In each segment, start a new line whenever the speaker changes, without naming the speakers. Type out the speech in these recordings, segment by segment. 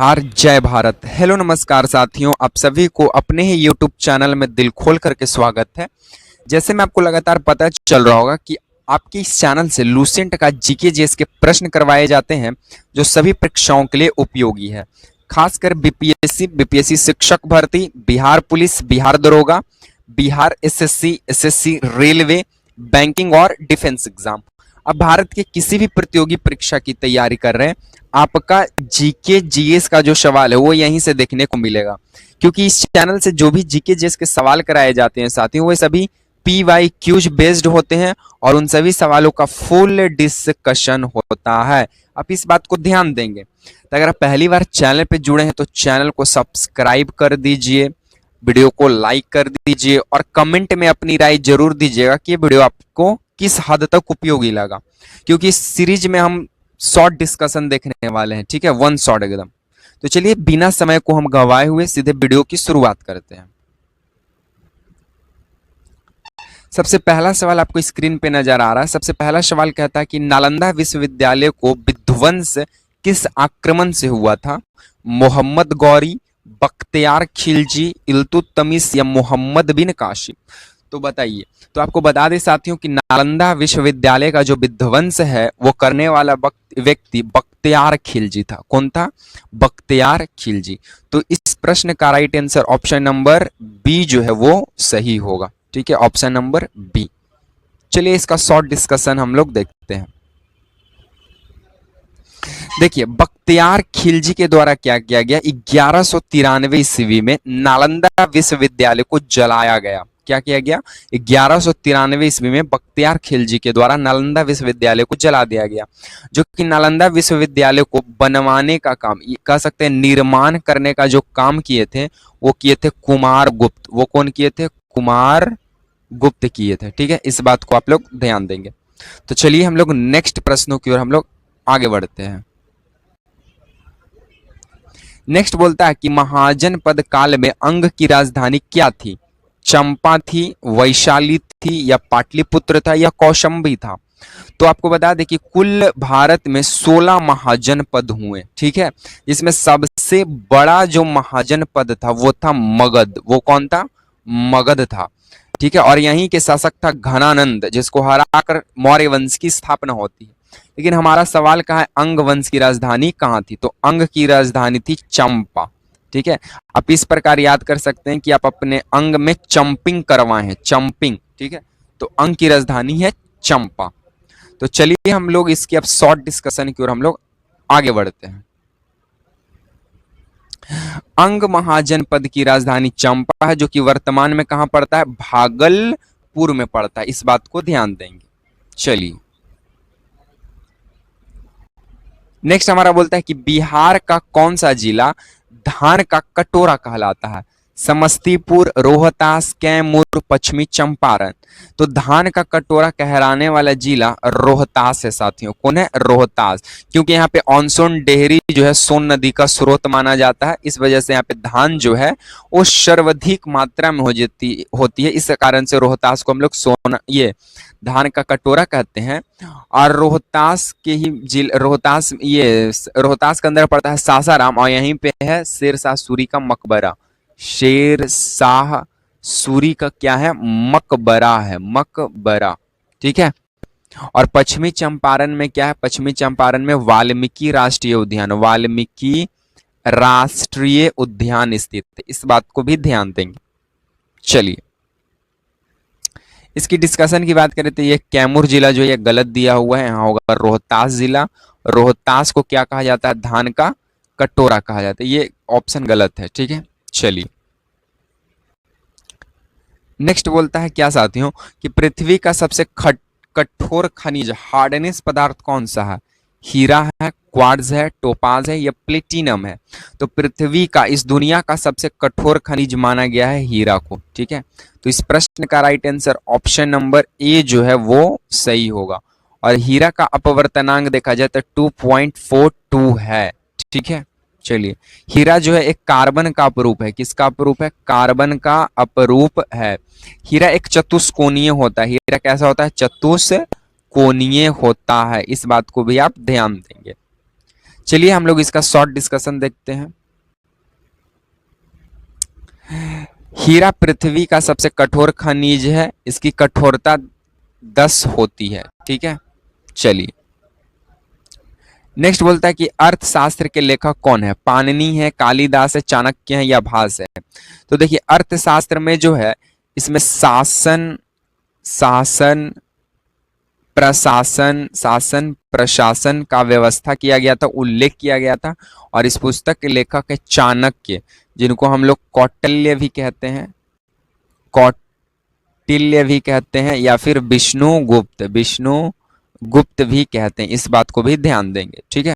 हार जय भारत। हेलो नमस्कार साथियों, आप सभी को अपने ही यूट्यूब चैनल में दिल खोल करके स्वागत है। जैसे में आपको लगातार पता चल रहा होगा कि आपके इस चैनल से लूसेंट का जीके जीएस के प्रश्न करवाए जाते हैं जो सभी परीक्षाओं के लिए उपयोगी है। खासकर बीपीएससी शिक्षक भर्ती, बिहार पुलिस, बिहार दरोगा, बिहार एसएससी रेलवे, बैंकिंग और डिफेंस एग्जाम। अब भारत के किसी भी प्रतियोगी परीक्षा की तैयारी कर रहे हैं, आपका जीके जीएस का जो सवाल है वो यहीं से देखने को मिलेगा, क्योंकि इस चैनल से जो भी जीके जीएस के सवाल कराए जाते हैं साथियों वो सभी PYQs बेस्ड होते हैं और उन सभी सवालों का फुल डिस्कशन होता है। आप इस बात को ध्यान देंगे। तो अगर आप पहली बार चैनल पे जुड़े हैं तो चैनल को सब्सक्राइब कर दीजिए, वीडियो को लाइक कर दीजिए और कमेंट में अपनी राय जरूर दीजिएगा कि ये वीडियो आपको किस हद तक उपयोगी लगा, क्योंकि इस सीरीज में हम शॉर्ट डिस्कशन देखने वाले हैं। ठीक है, वन शॉट एकदम। तो चलिए बिना समय को हम गवाए हुए सीधे वीडियो की शुरुआत करते हैं। सबसे पहला सवाल आपको स्क्रीन पे नजर आ रहा है। सबसे पहला सवाल कहता है कि नालंदा विश्वविद्यालय को विध्वंस किस आक्रमण से हुआ था? मोहम्मद गौरी, बख्तियार खिलजी, इल्तुतमिश या मोहम्मद बिन कासिम? तो बताइए। तो आपको बता दें साथियों कि नालंदा विश्वविद्यालय का जो विध्वंस है वो करने वाला व्यक्ति बख्तियार खिलजी था। कौन था? बख्तियार खिलजी। तो इस प्रश्न का right answer option number B जो है वो सही होगा। ठीक है, ऑप्शन नंबर बी। चलिए इसका शॉर्ट डिस्कशन हम लोग देखते हैं। देखिए, बख्तियार खिलजी के द्वारा क्या किया गया? 1193 ईस्वी में नालंदा विश्वविद्यालय को जलाया गया। क्या किया गया? 1193 ईस्वी में बख्तियार खिलजी के द्वारा नालंदा विश्वविद्यालय को जला दिया गया, जो कि नालंदा विश्वविद्यालय को बनवाने का काम, कह सकते हैं निर्माण करने का जो काम किए थे वो किए थे कुमार गुप्त। वो कौन किए थे? कुमार गुप्त किए थे। ठीक है, इस बात को आप लोग ध्यान देंगे। तो चलिए हम लोग नेक्स्ट प्रश्नों की ओर हम लोग आगे बढ़ते हैं। नेक्स्ट बोलता है कि महाजनपद काल में अंग की राजधानी क्या थी? चंपा थी, वैशाली थी या पाटलिपुत्र था या कौशंबी था? तो आपको बता दें कि कुल भारत में 16 महाजनपद हुए। ठीक है, जिसमें सबसे बड़ा जो महाजनपद था वो था मगध। वो कौन था? मगध था। ठीक है, और यहीं के शासक था घनानंद, जिसको हराकर मौर्य वंश की स्थापना होती है। लेकिन हमारा सवाल कहाँ है? अंग वंश की राजधानी कहाँ थी? तो अंग की राजधानी थी चंपा। ठीक है, आप इस प्रकार याद कर सकते हैं कि आप अपने अंग में चंपिंग करवाए हैं, चंपिंग। ठीक है, तो अंग की राजधानी है चंपा। तो चलिए हम लोग इसकी अब शॉर्ट डिस्कशन की ओर हम लोग आगे बढ़ते हैं। अंग महाजनपद की राजधानी चंपा है, जो कि वर्तमान में कहां पड़ता है? भागलपुर में पड़ता है। इस बात को ध्यान देंगे। चलिए नेक्स्ट हमारा बोलता है कि बिहार का कौन सा जिला धान का कटोरा कहलाता है? समस्तीपुर, रोहतास, कैमूर, पश्चिमी चंपारण? तो धान का कटोरा कहलाने वाला जिला रोहतास है साथियों। कौन है? रोहतास। क्योंकि यहाँ पे ऑनसोन डेहरी जो है सोन नदी का स्रोत माना जाता है, इस वजह से यहाँ पे धान जो है वो सर्वाधिक मात्रा में होती है। इस कारण से रोहतास को हम लोग धान का कटोरा कहते हैं। और रोहतास के ही रोहतास के अंदर पड़ता है सासाराम, और यहीं पे है शेरशाह सूरी का मकबरा। शेरशाह सूरी का क्या है? मकबरा है, मकबरा। ठीक है, और पश्चिमी चंपारण में क्या है? पश्चिमी चंपारण में वाल्मीकि राष्ट्रीय उद्यान, वाल्मीकि राष्ट्रीय उद्यान स्थित है। इस बात को भी ध्यान देंगे। चलिए इसकी डिस्कशन की बात करें तो ये कैमूर जिला जो ये गलत दिया हुआ है, यहाँ होगा रोहतास जिला। रोहतास को क्या कहा जाता है? धान का कटोरा कहा जाता है। ये ऑप्शन गलत है। ठीक है, चलिए नेक्स्ट बोलता है क्या साथियों कि पृथ्वी का सबसे कठोर खनिज हार्डनेस पदार्थ कौन सा है? हीरा है, क्वार्ट्ज है, टोपाज है या प्लेटिनम है? तो पृथ्वी का, इस दुनिया का सबसे कठोर खनिज माना गया है हीरा को। ठीक है, तो इस प्रश्न का right answer option number A जो है वो सही होगा। और हीरा का अपवर्तनांक देखा जाए तो 2.42 है। ठीक है, चलिए हीरा जो है एक कार्बन का अपरूप है। किसका अपरूप है? कार्बन का अपरूप है। हीरा एक चतुष्कोणीय होता है। हीरा कैसा होता है? चतुष्कोणीय होता है। इस बात को भी आप ध्यान देंगे। चलिए हम लोग इसका शॉर्ट डिस्कशन देखते हैं। हीरा पृथ्वी का सबसे कठोर खनिज है, इसकी कठोरता 10 होती है। ठीक है, चलिए नेक्स्ट बोलता है कि अर्थशास्त्र के लेखक कौन है? पाणिनि है, कालिदास है, चाणक्य है या भास है? तो देखिए अर्थशास्त्र में जो है इसमें शासन, शासन प्रशासन, शासन प्रशासन का व्यवस्था किया गया था, उल्लेख किया गया था। और इस पुस्तक के लेखक है चाणक्य, जिनको हम लोग कौटिल्य भी कहते हैं, कौटिल्य भी कहते हैं, या फिर विष्णुगुप्त, विष्णुगुप्त भी कहते हैं। इस बात को भी ध्यान देंगे। ठीक है,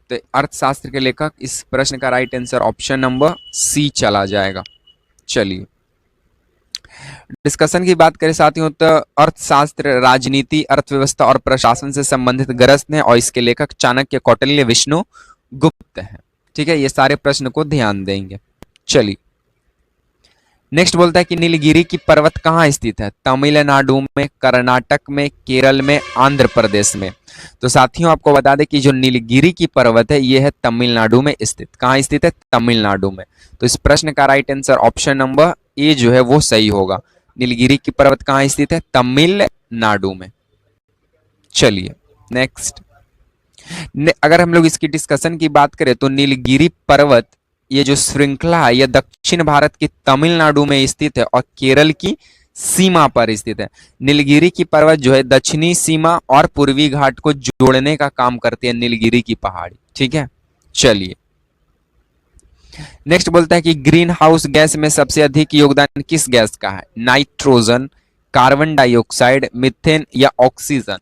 तो अर्थशास्त्र के लेखक, इस प्रश्न का right answer option number C चला जाएगा। चलिए डिस्कशन की बात करें साथियों, तो अर्थशास्त्र राजनीति, अर्थव्यवस्था और प्रशासन से संबंधित ग्रंथ है और इसके लेखक चाणक्य, कौटिल्य, विष्णुगुप्त हैं। ठीक है, ये सारे प्रश्न को ध्यान देंगे। चलिए नेक्स्ट बोलता है कि नीलगिरी की पर्वत कहाँ स्थित है? तमिलनाडु में, कर्नाटक में, केरल में, आंध्र प्रदेश में। तो साथियों आपको बता दें कि जो नीलगिरी की पर्वत है ये है तमिलनाडु में स्थित। कहाँ स्थित है? तमिलनाडु में। तो इस प्रश्न का right answer option number A जो है वो सही होगा। नीलगिरी की पर्वत कहाँ स्थित है? तमिलनाडु में। चलिए नेक्स्ट, अगर हम लोग इसकी डिस्कशन की बात करें तो नीलगिरी पर्वत ये जो श्रृंखला है यह दक्षिण भारत की तमिलनाडु में स्थित है और केरल की सीमा पर स्थित है। नीलगिरी की पर्वत जो है दक्षिणी सीमा और पूर्वी घाट को जोड़ने का काम करती है नीलगिरी की पहाड़ी। ठीक है, चलिए नेक्स्ट बोलता है कि ग्रीन हाउस गैस में सबसे अधिक योगदान किस गैस का है? नाइट्रोजन, कार्बन डाइऑक्साइड, मीथेन या ऑक्सीजन?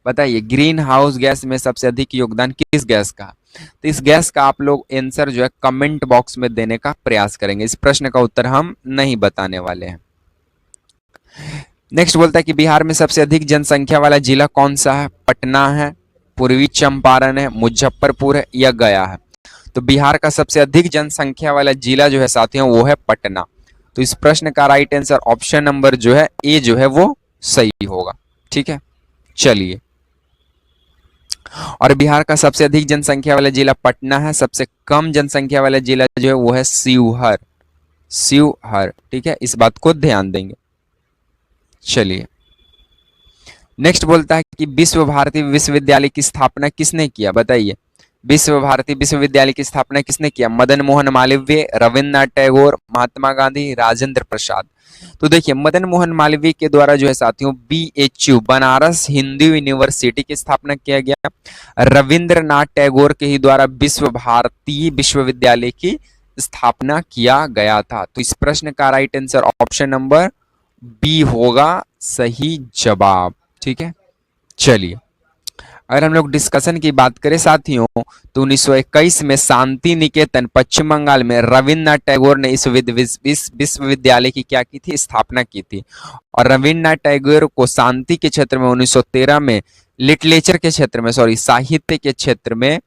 बताइए ग्रीन हाउस गैस में सबसे अधिक योगदान किस गैस का? तो इस गैस का आप लोग आंसर जो है कमेंट बॉक्स में देने का प्रयास करेंगे। इस प्रश्न का उत्तर हम नहीं बताने वाले हैं। नेक्स्ट बोलता है कि बिहार में सबसे अधिक जनसंख्या वाला जिला कौन सा है? पटना है, पूर्वी चंपारण है, मुजफ्फरपुर है या गया है? तो बिहार का सबसे अधिक जनसंख्या वाला जिला जो है साथियों वो है पटना। तो इस प्रश्न का राइट आंसर ऑप्शन नंबर जो है ए जो है वो सही होगा। ठीक है, चलिए और बिहार का सबसे अधिक जनसंख्या वाला जिला पटना है, सबसे कम जनसंख्या वाला जिला जो है वो है शिवहर, शिवहर। ठीक है, इस बात को ध्यान देंगे। चलिए नेक्स्ट बोलता है कि विश्व भारती विश्वविद्यालय की स्थापना किसने किया? बताइए विश्व भारती विश्वविद्यालय की स्थापना किसने किया? मदन मोहन मालवीय, रविन्द्रनाथ टैगोर, महात्मा गांधी, राजेंद्र प्रसाद? तो देखिए मदन मोहन मालवीय के द्वारा जो है साथियों BHU बनारस हिंदू यूनिवर्सिटी की स्थापना किया गया। रविंद्रनाथ टैगोर के ही द्वारा विश्व भारती विश्वविद्यालय की स्थापना किया गया था। तो इस प्रश्न का right answer option number B होगा सही जवाब। ठीक है, चलिए अगर हम लोग डिस्कशन की बात करें साथियों तो 1921 में शांति निकेतन पश्चिम बंगाल में रविन्द्रनाथ टैगोर ने इस विश्वविद्यालय की क्या की थी? स्थापना की थी। और रविन्द्रनाथ टैगोर को शांति के क्षेत्र में 1913 में लिटरेचर के क्षेत्र में साहित्य के क्षेत्र में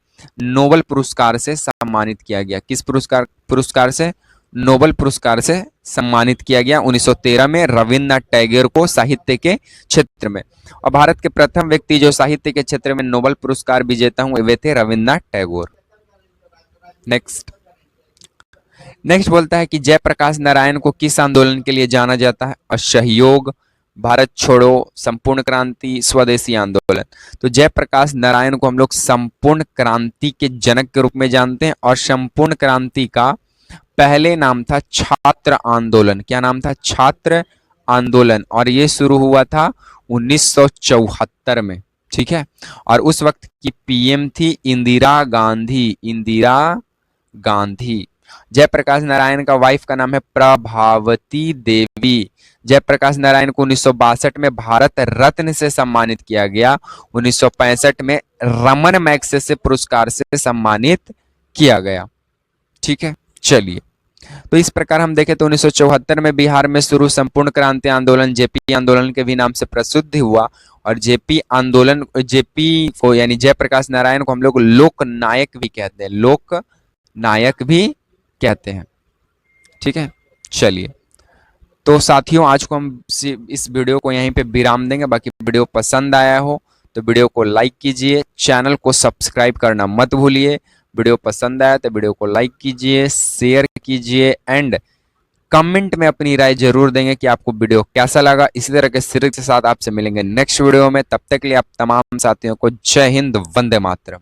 नोबेल पुरस्कार से सम्मानित किया गया। किस पुरस्कार से? नोबेल पुरस्कार से सम्मानित किया गया 1913 में रविन्द्रनाथ टैगोर को साहित्य के क्षेत्र में। और भारत के प्रथम व्यक्ति जो साहित्य के क्षेत्र में नोबेल पुरस्कार विजेता हुए वे थे रविन्द्रनाथ टैगोर। नेक्स्ट बोलता है कि जयप्रकाश नारायण को किस आंदोलन के लिए जाना जाता है? असहयोग, भारत छोड़ो, संपूर्ण क्रांति, स्वदेशी आंदोलन? तो जयप्रकाश नारायण को हम लोग संपूर्ण क्रांति के जनक के रूप में जानते हैं और संपूर्ण क्रांति का पहले नाम था छात्र आंदोलन। क्या नाम था? छात्र आंदोलन। और ये शुरू हुआ था 1974 में। ठीक है, और उस वक्त की PM थी इंदिरा गांधी, इंदिरा गांधी। जयप्रकाश नारायण का वाइफ का नाम है प्रभावती देवी। जयप्रकाश नारायण को 1962 में भारत रत्न से सम्मानित किया गया, 1965 में रमन मैग्सेसे पुरस्कार से सम्मानित किया गया। ठीक है, चलिए तो इस प्रकार हम देखें तो 1974 में बिहार में शुरू संपूर्ण क्रांति आंदोलन JP आंदोलन के भी नाम से प्रसिद्ध हुआ। और JP आंदोलन, JP को यानी जयप्रकाश नारायण को हम लोग लोक नायक भी कहते हैं, लोक नायक भी कहते हैं। ठीक है, चलिए तो साथियों आज को हम इस वीडियो को यहीं पे विराम देंगे। बाकी वीडियो पसंद आया हो तो वीडियो को लाइक कीजिए, चैनल को सब्सक्राइब करना मत भूलिए। वीडियो पसंद आया तो वीडियो को लाइक कीजिए, शेयर कीजिए एंड कमेंट में अपनी राय जरूर देंगे कि आपको वीडियो कैसा लगा। इसी तरह के सीरीज के साथ आपसे मिलेंगे नेक्स्ट वीडियो में। तब तक के लिए आप तमाम साथियों को जय हिंद, वंदे मातरम।